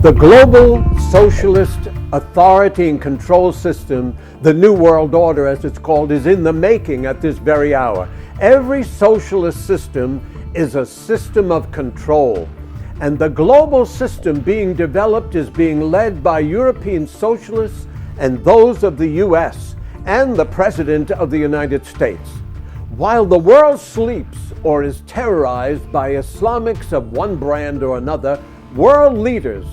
The global socialist authority and control system, the New World Order as it's called, is in the making at this very hour. Every socialist system is a system of control. And the global system being developed is being led by European socialists and those of the US and the President of the United States. While the world sleeps or is terrorized by Islamics of one brand or another, world leaders,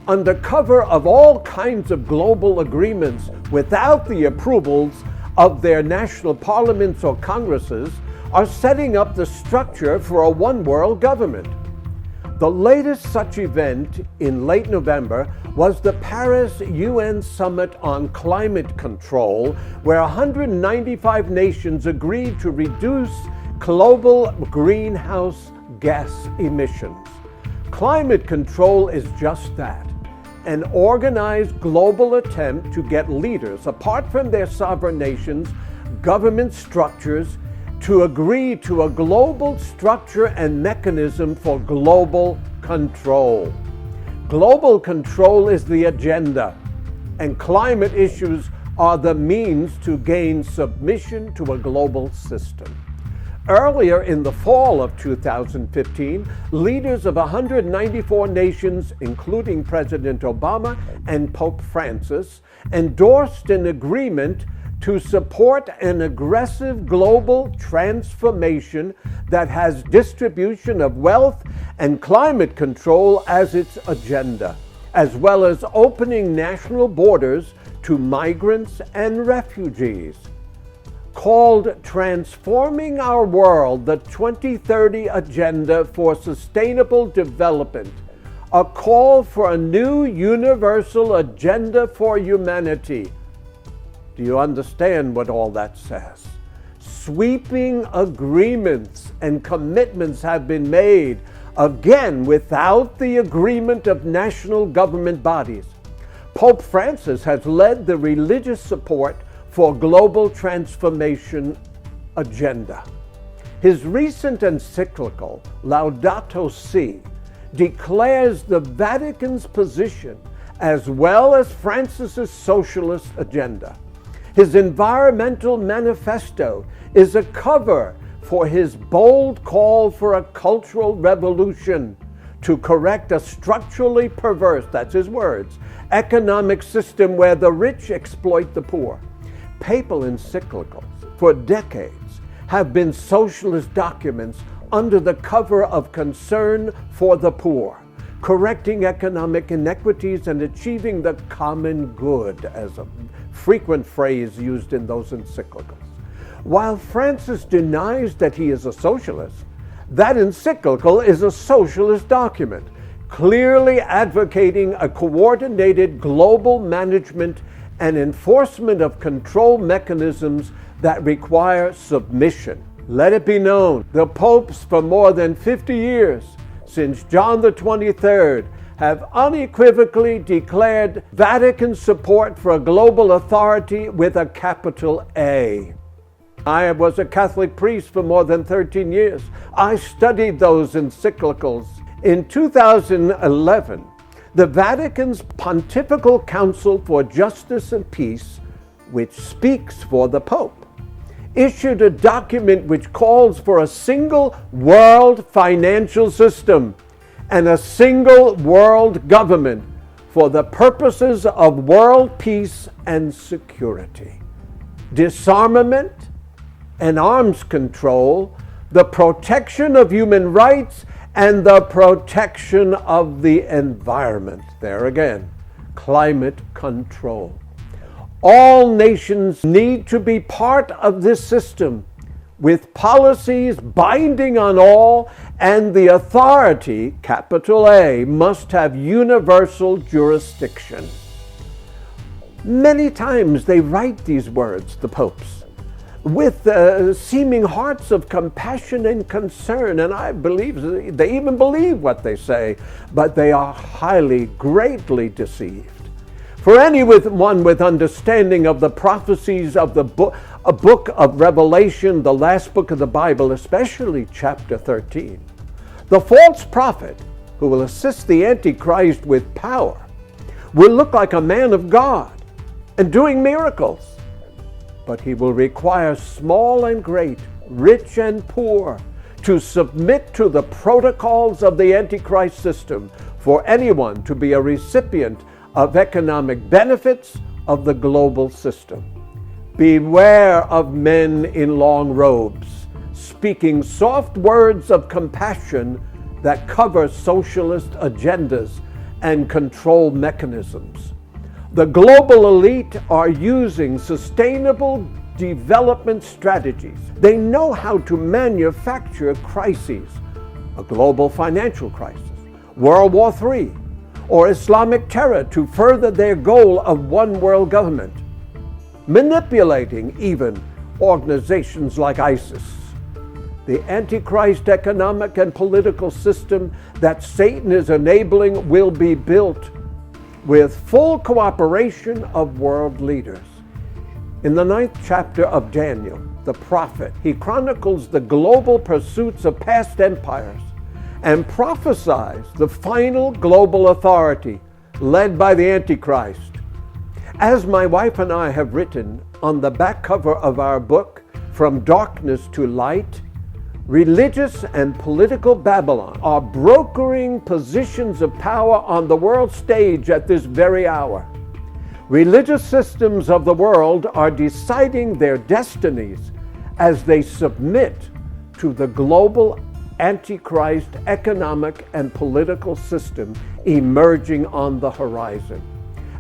under cover of all kinds of global agreements without the approvals of their national parliaments or congresses, are setting up the structure for a one-world government. The latest such event in late November was the Paris UN Summit on Climate Control, where 195 nations agreed to reduce global greenhouse gas emissions. Climate control is just that. An organized global attempt to get leaders, apart from their sovereign nations, government structures, to agree to a global structure and mechanism for global control. Global control is the agenda, and climate issues are the means to gain submission to a global system. Earlier in the fall of 2015, leaders of 194 nations, including President Obama and Pope Francis, endorsed an agreement to support an aggressive global transformation that has distribution of wealth and climate control as its agenda, as well as opening national borders to migrants and refugees. Called Transforming Our World, the 2030 Agenda for Sustainable Development, a call for a new universal agenda for humanity. Do you understand what all that says? Sweeping agreements and commitments have been made, again without the agreement of national government bodies. Pope Francis has led the religious support for global transformation agenda. His recent encyclical, Laudato Si, declares the Vatican's position as well as Francis's socialist agenda. His environmental manifesto is a cover for his bold call for a cultural revolution to correct a structurally perverse, that's his words, economic system where the rich exploit the poor. Papal encyclicals for decades have been socialist documents under the cover of concern for the poor, correcting economic inequities and achieving the common good, as a frequent phrase used in those encyclicals. While Francis denies that he is a socialist, that encyclical is a socialist document, clearly advocating a coordinated global management and enforcement of control mechanisms that require submission. Let it be known, the popes for more than 50 years, since John the 23rd, have unequivocally declared Vatican support for a global authority with a capital A. I was a Catholic priest for more than 13 years. I studied those encyclicals. In 2011, the Vatican's Pontifical Council for Justice and Peace, which speaks for the Pope, issued a document which calls for a single world financial system and a single world government for the purposes of world peace and security, disarmament and arms control, the protection of human rights, and the protection of the environment. There again, climate control. All nations need to be part of this system with policies binding on all, and the authority, capital A, must have universal jurisdiction. Many times they write these words, the popes, with seeming hearts of compassion and concern, and I believe they even believe what they say, but they are greatly deceived. For anyone with understanding of the prophecies of the book of Revelation, the last book of the Bible, especially chapter 13, the false prophet who will assist the Antichrist with power, will look like a man of God and doing miracles. But he will require small and great, rich and poor, to submit to the protocols of the Antichrist system for anyone to be a recipient of economic benefits of the global system. Beware of men in long robes, speaking soft words of compassion that cover socialist agendas and control mechanisms. The global elite are using sustainable development strategies. They know how to manufacture crises, a global financial crisis, World War III, or Islamic terror to further their goal of one world government, manipulating even organizations like ISIS. The Antichrist economic and political system that Satan is enabling will be built with full cooperation of world leaders. In the 9th chapter of Daniel, the prophet, he chronicles the global pursuits of past empires and prophesies the final global authority led by the Antichrist. As my wife and I have written on the back cover of our book, From Darkness to Light, religious and political Babylon are brokering positions of power on the world stage at this very hour. Religious systems of the world are deciding their destinies as they submit to the global Antichrist economic and political system emerging on the horizon.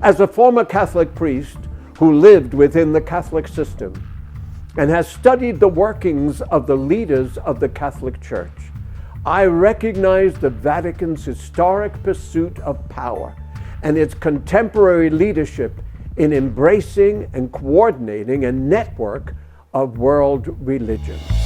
As a former Catholic priest who lived within the Catholic system and has studied the workings of the leaders of the Catholic Church, I recognize the Vatican's historic pursuit of power and its contemporary leadership in embracing and coordinating a network of world religions.